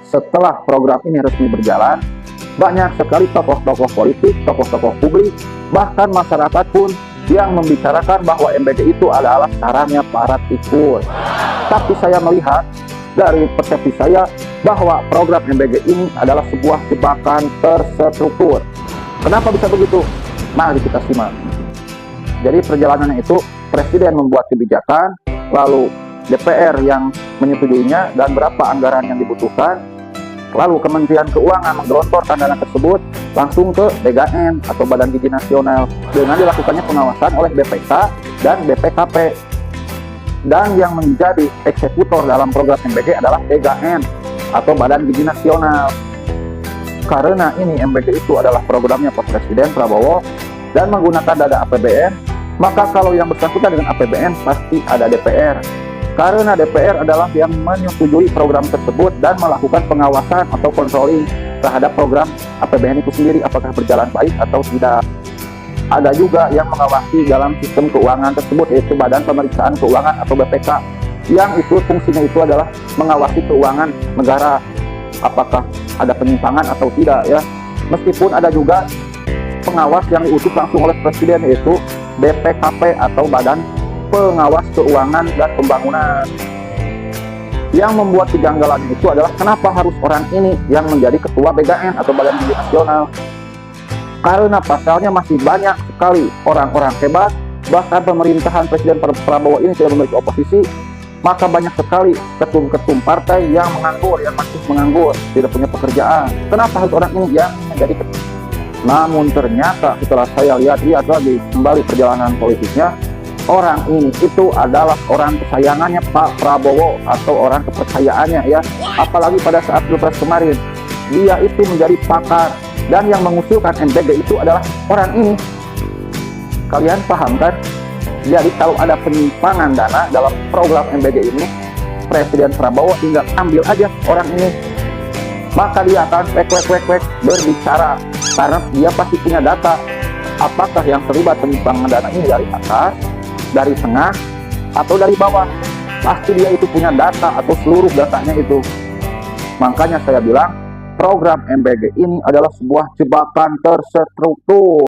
setelah program ini resmi berjalan, banyak sekali tokoh-tokoh politik, tokoh-tokoh publik, bahkan masyarakat pun yang membicarakan bahwa MBG itu adalah sarangnya para tikus. Tapi saya melihat dari persepsi saya bahwa program MBG ini adalah sebuah jebakan terstruktur. Kenapa bisa begitu? Mari kita simak. Jadi perjalanannya itu Presiden membuat kebijakan, lalu DPR yang menyetujuinya dan berapa anggaran yang dibutuhkan, lalu Kementerian Keuangan menggelontorkan dana tersebut langsung ke BGN atau Badan Gizi Nasional dengan dilakukannya pengawasan oleh BPK dan BPKP. Dan yang menjadi eksekutor dalam program MBG adalah BGN atau Badan Gizi Nasional. Karena ini MBG itu adalah programnya Pak Presiden Prabowo dan menggunakan dana APBN, maka kalau yang bersangkutan dengan APBN pasti ada DPR. Karena DPR adalah yang menyetujui program tersebut dan melakukan pengawasan atau controlling terhadap program APBN itu sendiri apakah berjalan baik atau tidak. Ada juga yang mengawasi dalam sistem keuangan tersebut, yaitu Badan Pemeriksaan Keuangan atau BPK, yang itu fungsinya itu adalah mengawasi keuangan negara apakah ada penyimpangan atau tidak ya. Meskipun ada juga pengawas yang diutus langsung oleh Presiden, yaitu BPKP atau Badan Pengawas Keuangan dan Pembangunan. Yang membuat kejanggalan itu adalah kenapa harus orang ini yang menjadi ketua BGN atau Badan Gizi Nasional. Karena pasalnya masih banyak sekali orang-orang hebat, bahkan pemerintahan Presiden Prabowo ini tidak memiliki oposisi, maka banyak sekali ketum-ketum partai yang menganggur, yang masih menganggur, tidak punya pekerjaan. Kenapa harus orang ini yang menjadi ketua? Namun ternyata setelah saya lihat-lihat lagi kembali perjalanan politiknya, orang ini itu adalah orang kesayangannya Pak Prabowo atau orang kepercayaannya ya. Apalagi pada saat Pilpres kemarin, dia itu menjadi pakar dan yang mengusulkan MBG itu adalah orang ini. Kalian paham kan? Jadi kalau ada penyimpangan dana dalam program MBG ini, Presiden Prabowo tinggal ambil aja orang ini, maka dia akan wek berbicara karena dia pasti punya data apakah yang terlibat penyimpangan dana ini dari atas, dari tengah, atau dari bawah. Pasti dia itu punya data atau seluruh datanya itu. Makanya saya bilang program MBG ini adalah sebuah jebakan terstruktur.